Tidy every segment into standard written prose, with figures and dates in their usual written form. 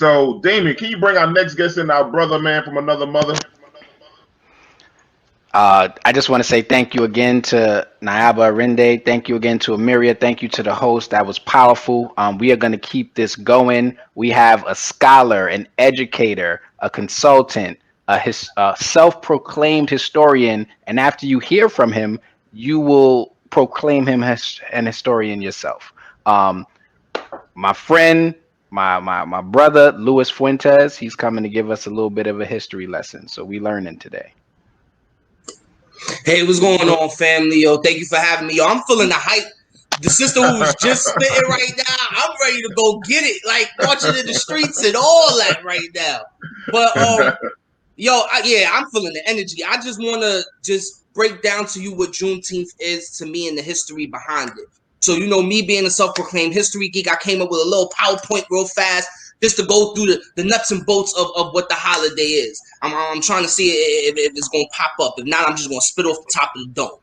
So, Damien, can you bring our next guest in, our brother, man, from another mother? I just want to say thank you again to Nyaba Arende. Thank you again to Amiria. Thank you to the host. That was powerful. We are going to keep this going. We have a scholar, an educator, a consultant, a self-proclaimed historian, and after you hear from him, you will proclaim him as an historian yourself. Um, my friend, my brother, Luis Fuentes, he's coming to give us a little bit of a history lesson. So we learning today. Hey, what's going on, family? Yo, thank you for having me. Yo, I'm feeling the hype. The sister who was just spitting right now, I'm ready to go get it. Like marching in the streets and all that right now. But yeah, I'm feeling the energy. I just want to just break down to you what Juneteenth is to me and the history behind it. So, you know, me being a self-proclaimed history geek, I came up with a little PowerPoint real fast just to go through the nuts and bolts of what the holiday is. I'm trying to see if it's going to pop up. If not, I'm just going to spit off the top of the dome.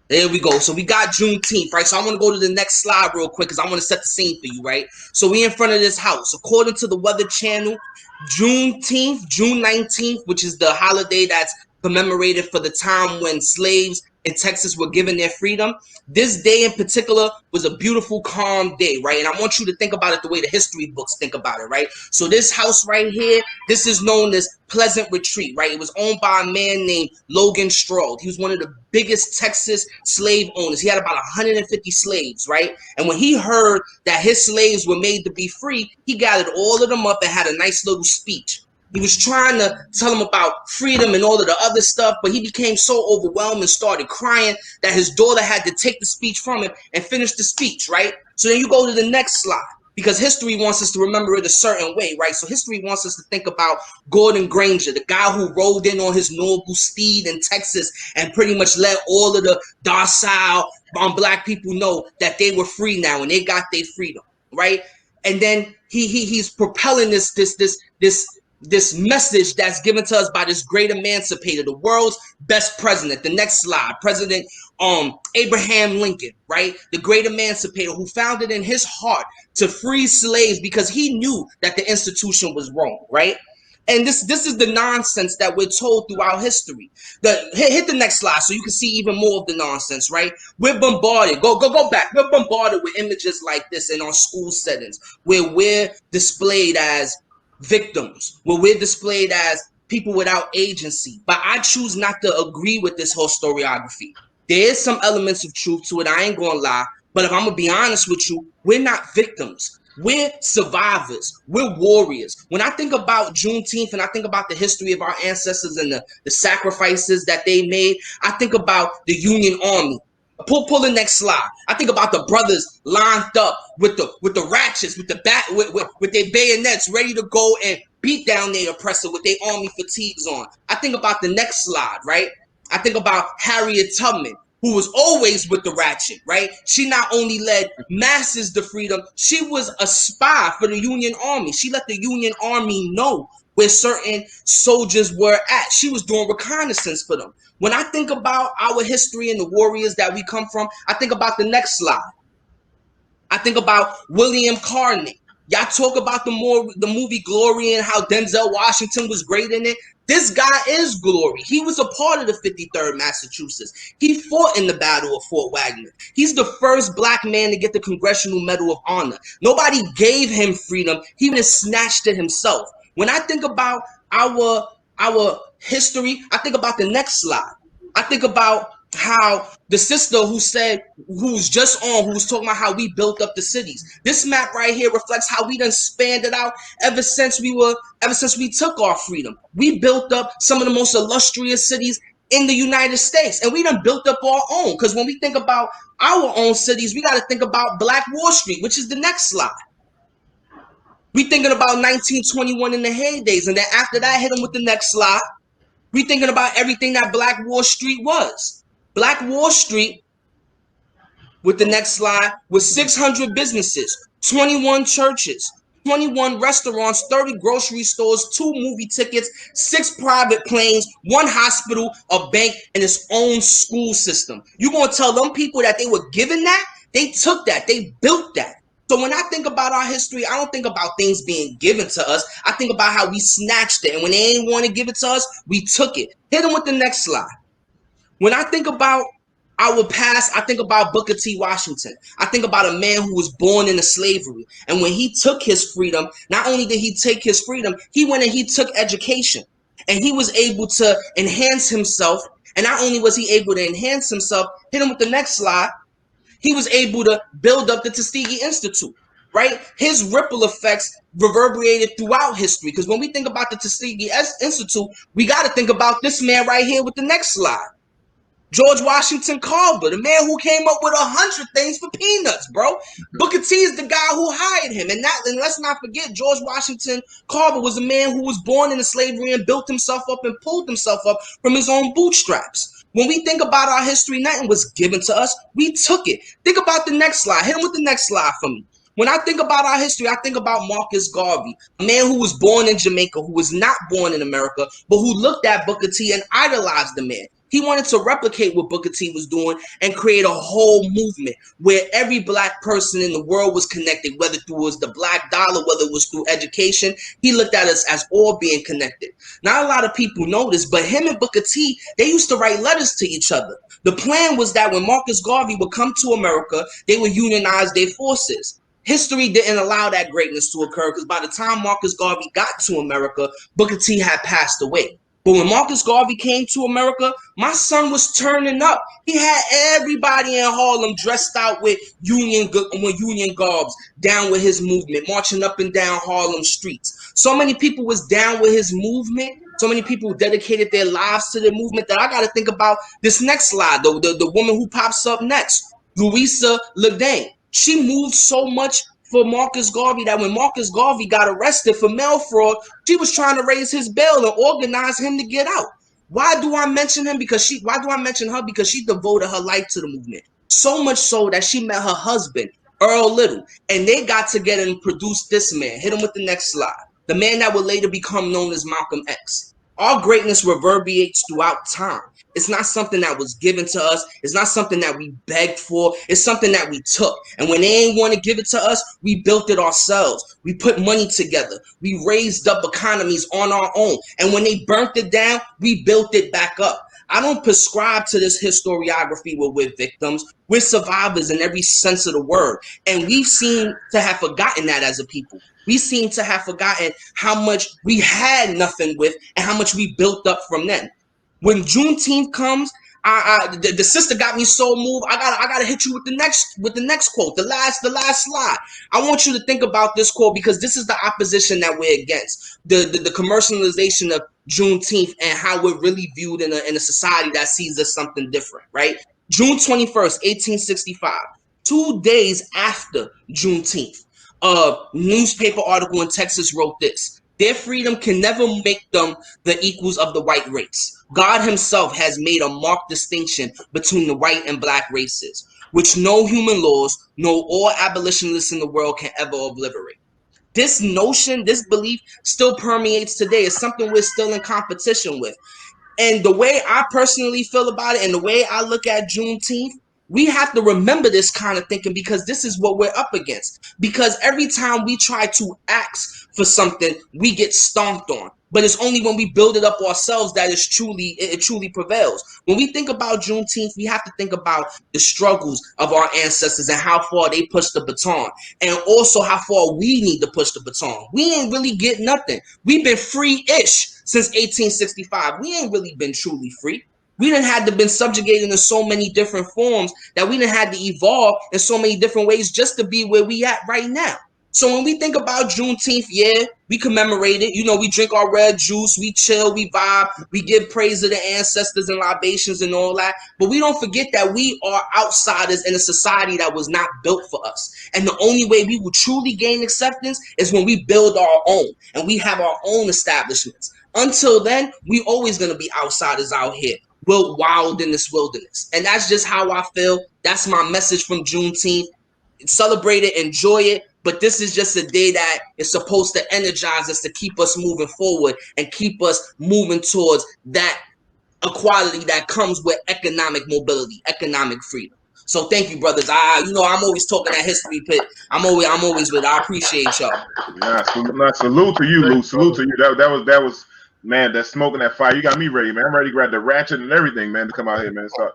There we go. So we got Juneteenth, right? So I want to go to the next slide real quick because I want to set the scene for you, right? So we in front of this house. According to the Weather Channel, Juneteenth, June 19th, which is the holiday that's commemorated for the time when slaves in Texas were given their freedom. This day in particular was a beautiful, calm day, right? And I want you to think about it the way the history books think about it, right? So this house right here, this is known as Pleasant Retreat, right? It was owned by a man named Logan Stroud. He was one of the biggest Texas slave owners. He had about 150 slaves, right? And when he heard that his slaves were made to be free, he gathered all of them up and had a nice little speech. He was trying to tell them about freedom and all of the other stuff, but he became so overwhelmed and started crying that his daughter had to take the speech from him and finish the speech, right? So then you go to the next slide, because history wants us to remember it a certain way, right? So history wants us to think about Gordon Granger, the guy who rode in on his noble steed in Texas and pretty much let all of the docile black people know that they were free now and they got their freedom, right? And then he's propelling this message that's given to us by this great emancipator, the world's best president. The next slide, President Abraham Lincoln, right? The great emancipator who found it in his heart to free slaves because he knew that the institution was wrong, right? And this is the nonsense that we're told throughout history. Hit the next slide so you can see even more of the nonsense, right? We're bombarded. Go back. We're bombarded with images like this in our school settings where we're displayed as victims, where we're displayed as people without agency. But I choose not to agree with this historiography. There is some elements of truth to it. I ain't gonna lie. But if I'm gonna be honest with you, we're not victims. We're survivors. We're warriors. When I think about Juneteenth and I think about the history of our ancestors and the sacrifices that they made, I think about the Union Army. Pull the next slide. I think about the brothers lined up with the ratchets, with the bat, with their bayonets, ready to go and beat down their oppressor with their army fatigues on. I think about the next slide, right? I think about Harriet Tubman, who was always with the ratchet, right? She not only led masses to freedom, she was a spy for the Union Army. She let the Union Army know where certain soldiers were at. She was doing reconnaissance for them. When I think about our history and the warriors that we come from, I think about the next slide. I think about William Carney. Y'all talk about the movie Glory and how Denzel Washington was great in it. This guy is Glory. He was a part of the 53rd Massachusetts. He fought in the Battle of Fort Wagner. He's the first black man to get the Congressional Medal of Honor. Nobody gave him freedom. He just snatched it himself. When I think about our history, I think about the next slide. I think about how the sister who was talking about how we built up the cities. This map right here reflects how we done spanned it out ever since we took our freedom. We built up some of the most illustrious cities in the United States, and we done built up our own. Because when we think about our own cities, we got to think about Black Wall Street, which is the next slide. We thinking about 1921 in the heydays, and then after that, hit them with the next slide. We thinking about everything that Black Wall Street was. Black Wall Street, with the next slide, was 600 businesses, 21 churches, 21 restaurants, 30 grocery stores, 2 movie tickets, 6 private planes, 1 hospital, a bank, and its own school system. You gonna tell them people that they were given that? They took that. They built that. So when I think about our history, I don't think about things being given to us. I think about how we snatched it. And when they ain't want to give it to us, we took it. Hit them with the next slide. When I think about our past, I think about Booker T. Washington. I think about a man who was born into slavery. And when he took his freedom, not only did he take his freedom, he went and he took education. And he was able to enhance himself. And not only was he able to enhance himself, hit him with the next slide, he was able to build up the Tuskegee Institute, right? His ripple effects reverberated throughout history. Because when we think about the Tuskegee Institute, we got to think about this man right here with the next slide. George Washington Carver, the man who came up with 100 things for peanuts, bro. Booker T is the guy who hired him. And let's not forget, George Washington Carver was a man who was born into slavery and built himself up and pulled himself up from his own bootstraps. When we think about our history, nothing was given to us. We took it. Think about the next slide. Hit him with the next slide for me. When I think about our history, I think about Marcus Garvey, a man who was born in Jamaica, who was not born in America, but who looked at Booker T and idolized the man. He wanted to replicate what Booker T was doing and create a whole movement where every black person in the world was connected, whether it was the black dollar, whether it was through education. He looked at us as all being connected. Not a lot of people know this, but him and Booker T, they used to write letters to each other. The plan was that when Marcus Garvey would come to America, they would unionize their forces. History didn't allow that greatness to occur because by the time Marcus Garvey got to America, Booker T had passed away. But when Marcus Garvey came to America, my son was turning up. He had everybody in Harlem dressed out with union garbs, down with his movement, marching up and down Harlem streets. So many people was down with his movement. So many people dedicated their lives to the movement that I got to think about this next slide, the woman who pops up next, Louisa Ledane. She moved so much for Marcus Garvey that when Marcus Garvey got arrested for mail fraud, she was trying to raise his bail and organize him to get out. Why do I mention him? Why do I mention her? Because she devoted her life to the movement. So much so that she met her husband, Earl Little, and they got together and produced this man. Hit him with the next slide. The man that would later become known as Malcolm X. Our greatness reverberates throughout time. It's not something that was given to us. It's not something that we begged for. It's something that we took. And when they ain't want to give it to us, we built it ourselves. We put money together. We raised up economies on our own. And when they burnt it down, we built it back up. I don't prescribe to this historiography where we're victims. We're survivors in every sense of the word. And we seem to have forgotten that as a people. We seem to have forgotten how much we had nothing with and how much we built up from then. When Juneteenth comes, the sister got me so moved. I gotta hit you with the next quote, the last slide. I want you to think about this quote because this is the opposition that we're against. The commercialization of Juneteenth and how we're really viewed in a society that sees us something different, right? June 21st, 1865, 2 days after Juneteenth, a newspaper article in Texas wrote this: their freedom can never make them the equals of the white race. God himself has made a marked distinction between the white and black races, which no human laws, no all abolitionists in the world can ever obliterate. This notion, this belief still permeates today. It's something we're still in competition with. And the way I personally feel about it and the way I look at Juneteenth, we have to remember this kind of thinking because this is what we're up against. Because every time we try to ask for something, we get stomped on. But it's only when we build it up ourselves that it truly prevails. When we think about Juneteenth, we have to think about the struggles of our ancestors and how far they pushed the baton, and also how far we need to push the baton. We ain't really get nothing. We've been free-ish since 1865. We ain't really been truly free. We done had to been subjugated in so many different forms that we done had to evolve in so many different ways just to be where we at right now. So when we think about Juneteenth, yeah, we commemorate it. You know, we drink our red juice, we chill, we vibe, we give praise to the ancestors and libations and all that. But we don't forget that we are outsiders in a society that was not built for us. And the only way we will truly gain acceptance is when we build our own and we have our own establishments. Until then, we always going to be outsiders out here. We're wild in this wilderness. And that's just how I feel. That's my message from Juneteenth. Celebrate it, enjoy it. But this is just a day that is supposed to energize us to keep us moving forward and keep us moving towards that equality that comes with economic mobility, economic freedom. So thank you, brothers. I'm always talking that history pit. I'm always with. I appreciate y'all. Yeah, salute to you, Lou. Salute to you. That was man. That smoking that fire. You got me ready, man. I'm ready to grab the ratchet and everything, man, to come out here, man. So.